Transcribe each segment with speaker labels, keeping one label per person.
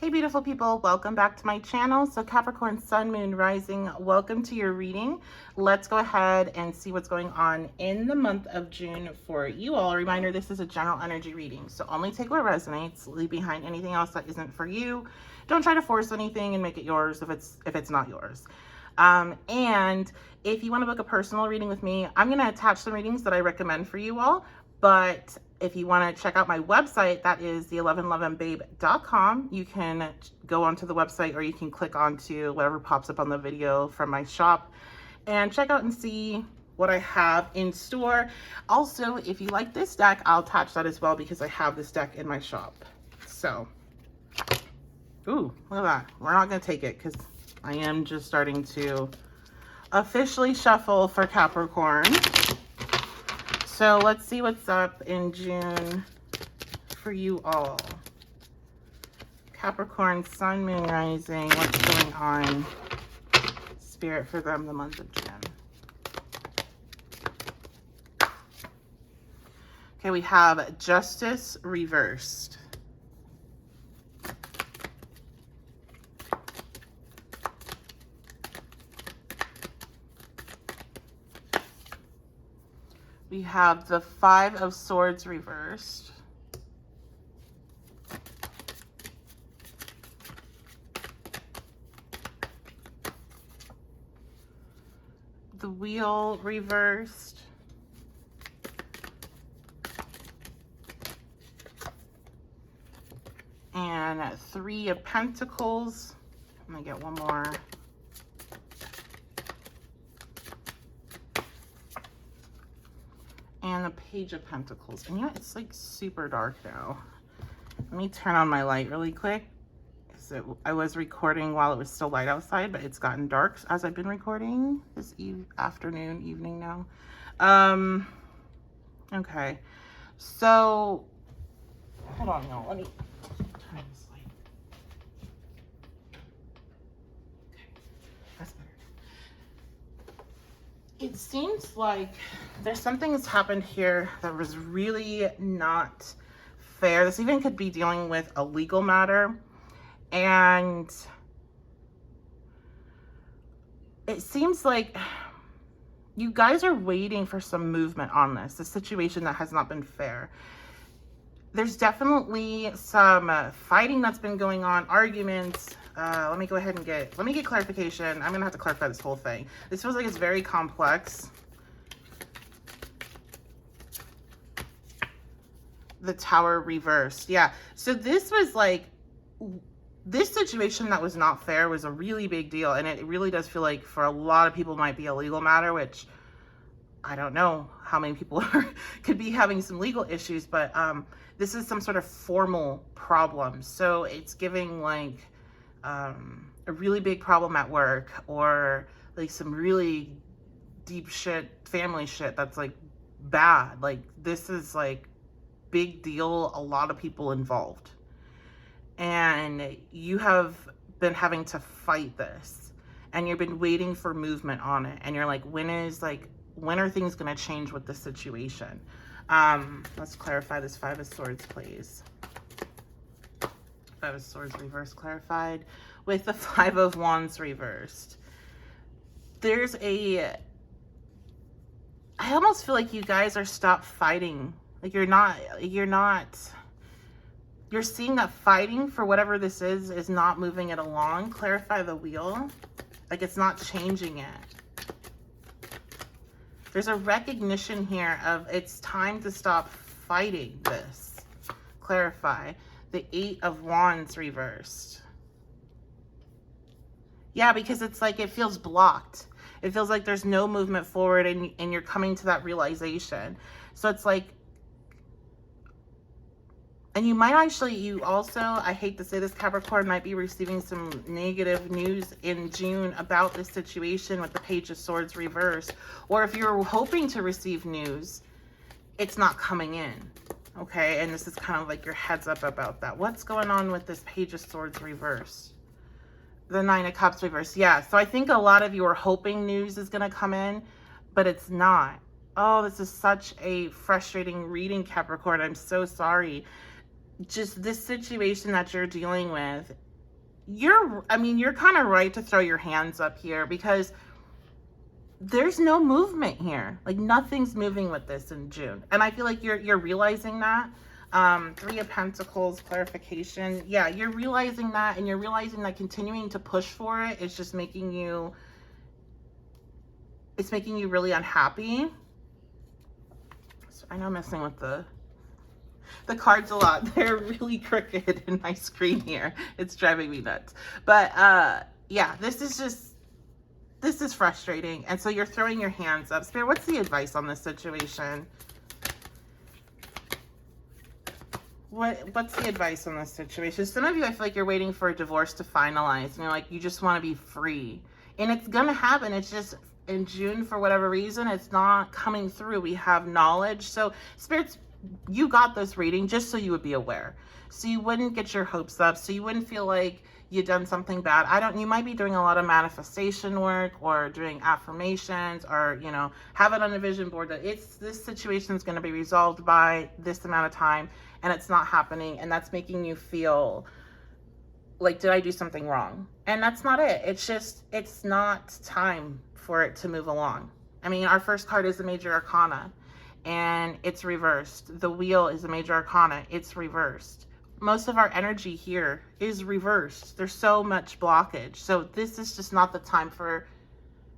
Speaker 1: Hey beautiful people, welcome back to my channel. So Capricorn Sun, Moon, Rising, welcome to your reading. Let's go ahead and see what's going on in the month of June for you all. A reminder, this is a general energy reading, so only take what resonates, leave behind anything else that isn't for you. Don't try to force anything and make it yours if it's not yours. And if you want to book a personal reading with me, I'm going to attach some readings that I recommend for you all. But if you want to check out my website, that is the1111babe.com. You can go onto the website, or you can click onto whatever pops up on the video from my shop and check out and see what I have in store. Also, if you like this deck, I'll attach that as well because I have this deck in my shop. So, ooh, look at that. We're not going to take it because I am just starting to officially shuffle for Capricorn. So let's see what's up in June for you all. Capricorn, Sun, Moon, Rising, what's going on? Spirit for them the month of June. Okay, we have Justice reversed. We have the Five of Swords reversed. The Wheel reversed. And Three of Pentacles. I'm gonna get one more. And the Page of Pentacles. And yeah, it's like super dark now. Let me turn on my light really quick. So I was recording while it was still light outside, but it's gotten dark as I've been recording this evening now. Okay. So, hold on now. Let me turn this light. Okay, that's better. It seems like there's something that's happened here that was really not fair. This even could be dealing with a legal matter. And it seems like you guys are waiting for some movement on this, a situation that has not been fair. There's definitely some fighting that's been going on, arguments. Let me go ahead and get clarification. I'm gonna have to clarify this whole thing. This feels like it's very complex. The Tower reversed. Yeah, so this was like, this situation that was not fair was a really big deal, and it really does feel like for a lot of people might be a legal matter, which I don't know how many people could be having some legal issues, but this is some sort of formal problem. So it's giving like a really big problem at work, or like some really deep shit, family shit that's like bad. Like this is like big deal, a lot of people involved. And you have been having to fight this, and you've been waiting for movement on it. And you're like, when are things going to change with this situation? Let's clarify this Five of Swords, please. Five of Swords reversed, clarified with the Five of Wands reversed. There's I almost feel like you guys are stopped fighting. Like you're seeing that fighting for whatever this is not moving it along. Clarify the Wheel. Like it's not changing it. There's a recognition here of it's time to stop fighting this. Clarify. The Eight of Wands reversed. Yeah, because it's like it feels blocked. It feels like there's no movement forward, and you're coming to that realization. So it's like, and you might actually, you also, I hate to say this, Capricorn, might be receiving some negative news in June about this situation with the Page of Swords reversed. Or if you're hoping to receive news, it's not coming in. Okay, and this is kind of like your heads up about that. What's going on with this Page of Swords reversed? The Nine of Cups reversed. Yeah, so I think a lot of you are hoping news is going to come in, but it's not. Oh, this is such a frustrating reading, Capricorn. I'm so sorry. Just this situation that you're dealing with, you're kind of right to throw your hands up here, because there's no movement here. Like, nothing's moving with this in June. And I feel like you're realizing that. Three of Pentacles, clarification. Yeah, you're realizing that, and you're realizing that continuing to push for it is just making you, it's making you really unhappy. So I know I'm messing with the cards a lot. They're really crooked in my screen here. It's driving me nuts. But yeah, this is frustrating. And so you're throwing your hands up. Spirit, what's the advice on this situation? What's the advice on this situation? Some of you, I feel like you're waiting for a divorce to finalize, and you're like, you just want to be free. And it's going to happen. It's just in June, for whatever reason, it's not coming through. We have knowledge. So spirits, you got this reading just so you would be aware. So you wouldn't get your hopes up. So you wouldn't feel like you've done something bad. You might be doing a lot of manifestation work, or doing affirmations, or, you know, have it on a vision board that this situation is going to be resolved by this amount of time, and it's not happening. And that's making you feel like, did I do something wrong? And that's not it. It's just, it's not time for it to move along. I mean, our first card is the Major Arcana, and it's reversed. The Wheel is the Major Arcana. It's reversed. Most of our energy here is reversed. There's so much blockage. So this is just not the time for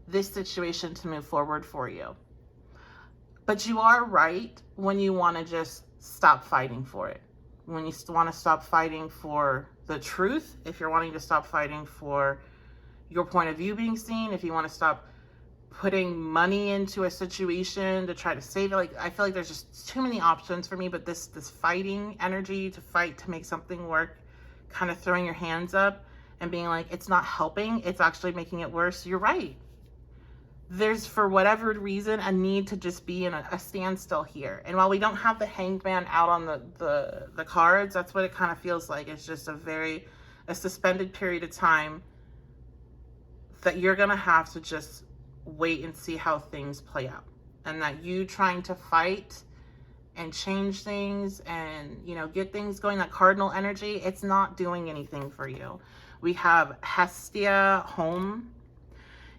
Speaker 1: this situation to move forward for you. But you are right when you want to just stop fighting for it. When you want to stop fighting for the truth, if you're wanting to stop fighting for your point of view being seen, if you want to stop putting money into a situation to try to save it. Like, I feel like there's just too many options for me, but this fighting energy, to fight to make something work, kind of throwing your hands up and being like, it's not helping, it's actually making it worse. You're right. There's, for whatever reason, a need to just be in a standstill here. And while we don't have the Hanged Man out on the cards, that's what it kind of feels like. It's just a suspended period of time that you're gonna have to just wait and see how things play out. And that you trying to fight and change things and, you know, get things going, that cardinal energy, it's not doing anything for you. We have Hestia, home.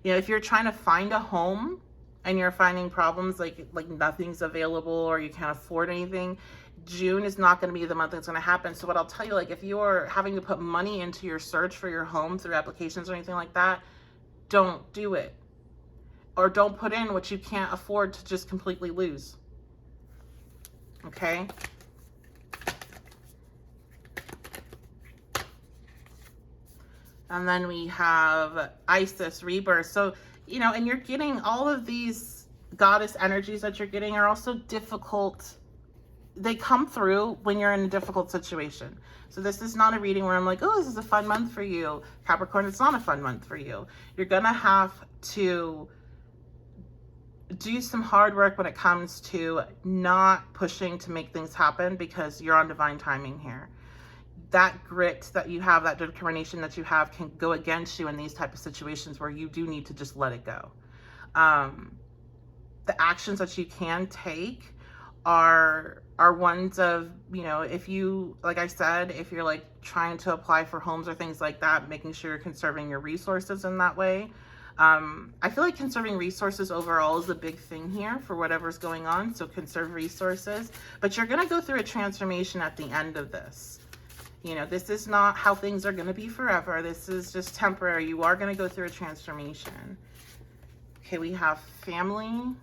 Speaker 1: You know, if you're trying to find a home and you're finding problems, like nothing's available or you can't afford anything, June is not going to be the month that's going to happen. So what I'll tell you, like, if you're having to put money into your search for your home through applications or anything like that, don't do it. Or don't put in what you can't afford to just completely lose. Okay? And then we have Isis, Rebirth. So, you know, and you're getting all of these goddess energies that you're getting are also difficult. They come through when you're in a difficult situation. So this is not a reading where I'm like, oh, this is a fun month for you. Capricorn, it's not a fun month for you. You're going to have to do some hard work when it comes to not pushing to make things happen, because you're on divine timing here. That grit that you have, that determination that you have, can go against you in these type of situations where you do need to just let it go. The actions that you can take are ones of, you know, if you, like I said, if you're like trying to apply for homes or things like that, making sure you're conserving your resources in that way. I feel like conserving resources overall is a big thing here for whatever's going on. So conserve resources, but you're going to go through a transformation at the end of this. You know, this is not how things are going to be forever. This is just temporary. You are going to go through a transformation. Okay, we have family.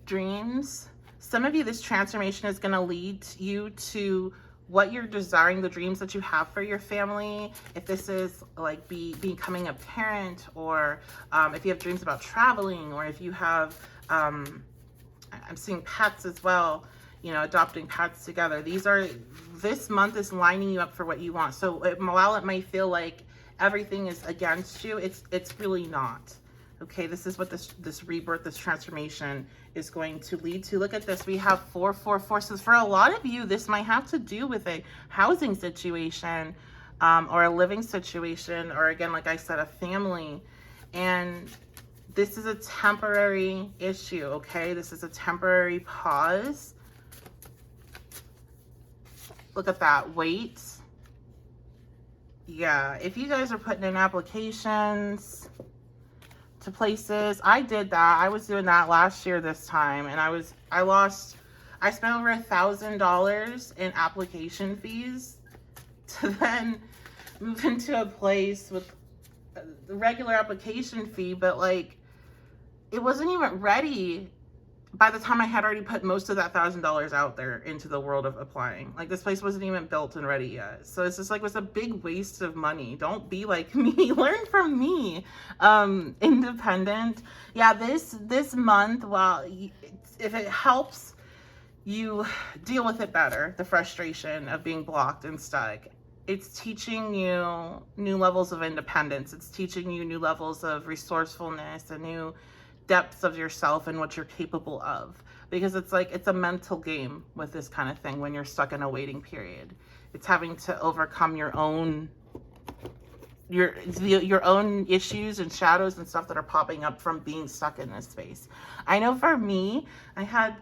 Speaker 1: Dreams. Some of you, this transformation is going to lead you to what you're desiring, the dreams that you have for your family. If this is like becoming a parent, or if you have dreams about traveling, or if you have, I'm seeing pets as well, you know, adopting pets together. This month is lining you up for what you want. So while it may feel like everything is against you, it's really not. Okay, this is what this rebirth, this transformation is going to lead to. Look at this. We have 4 forces. For a lot of you, this might have to do with a housing situation, or a living situation, or again, like I said, a family. And This is a temporary issue, okay? This is a temporary pause. Look at that, wait. Yeah, if you guys are putting in applications to places, I did that. I was doing that last year this time, and I spent over $1,000 in application fees to then move into a place with the regular application fee, but like, it wasn't even ready by the time I had already put most of that $1,000 out there into the world of applying. Like, this place wasn't even built and ready yet. So it's just like, it was a big waste of money. Don't be like me. Learn from me. Independent. Yeah, this month, well, if it helps you deal with it better, the frustration of being blocked and stuck, it's teaching you new levels of independence. It's teaching you new levels of resourcefulness and new depths of yourself and what you're capable of. Because it's like, it's a mental game with this kind of thing when you're stuck in a waiting period. It's having to overcome your own issues and shadows and stuff that are popping up from being stuck in this space. I know for me, I had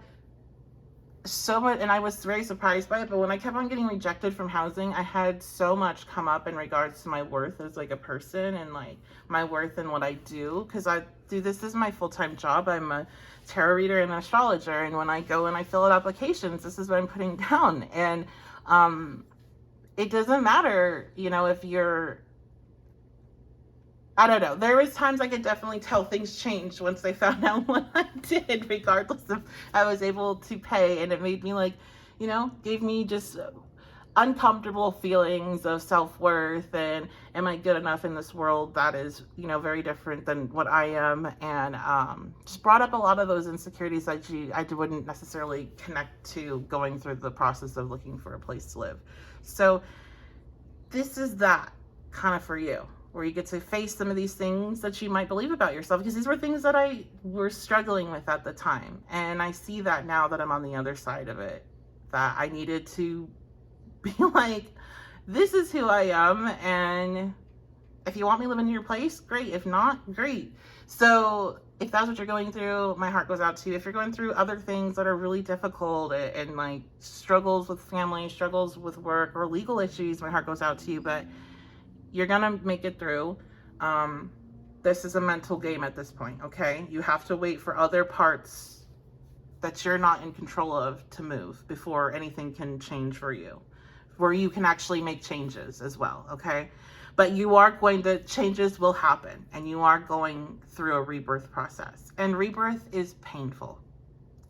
Speaker 1: so much, and I was very surprised by it, but when I kept on getting rejected from housing, I had so much come up in regards to my worth as like a person, and like my worth and what I do, because this is my full-time job. I'm a tarot reader and an astrologer, and when I go and I fill out applications, this is what I'm putting down. And it doesn't matter, you know, if you're, I don't know. There was times I could definitely tell things changed once they found out what I did, regardless of I was able to pay. And it made me like, you know, gave me just uncomfortable feelings of self-worth and am I good enough in this world that is, you know, very different than what I am. And just brought up a lot of those insecurities that I wouldn't necessarily connect to going through the process of looking for a place to live. So this is that kind of for you, where you get to face some of these things that you might believe about yourself, because these were things that I was struggling with at the time. And I see that now that I'm on the other side of it, that I needed to be like, this is who I am. And if you want me living in your place, great. If not, great. So if that's what you're going through, my heart goes out to you. If you're going through other things that are really difficult and like struggles with family, struggles with work, or legal issues, my heart goes out to you. But you're gonna make it through. This is a mental game at this point, okay? You have to wait for other parts that you're not in control of to move before anything can change for you, where you can actually make changes as well, okay? But changes will happen, and you are going through a rebirth process. And rebirth is painful.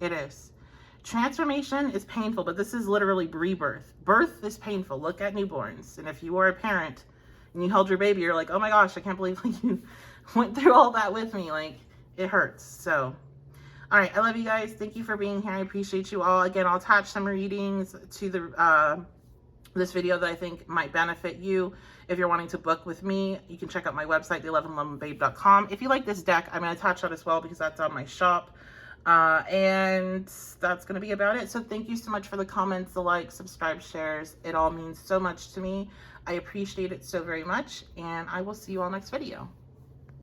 Speaker 1: It is. Transformation is painful, but this is literally rebirth. Birth is painful. Look at newborns. And if you are a parent, and you held your baby, you're like, oh my gosh, I can't believe you went through all that with me. Like, it hurts. So, all right, I love you guys. Thank you for being here. I appreciate you all. Again, I'll attach some readings to this video that I think might benefit you. If you're wanting to book with me, you can check out my website, the1111babe.com. If you like this deck, I'm going to attach that as well, because that's on my shop. And that's going to be about it. So thank you so much for the comments, the likes, subscribe, shares. It all means so much to me. I appreciate it so very much, and I will see you all next video.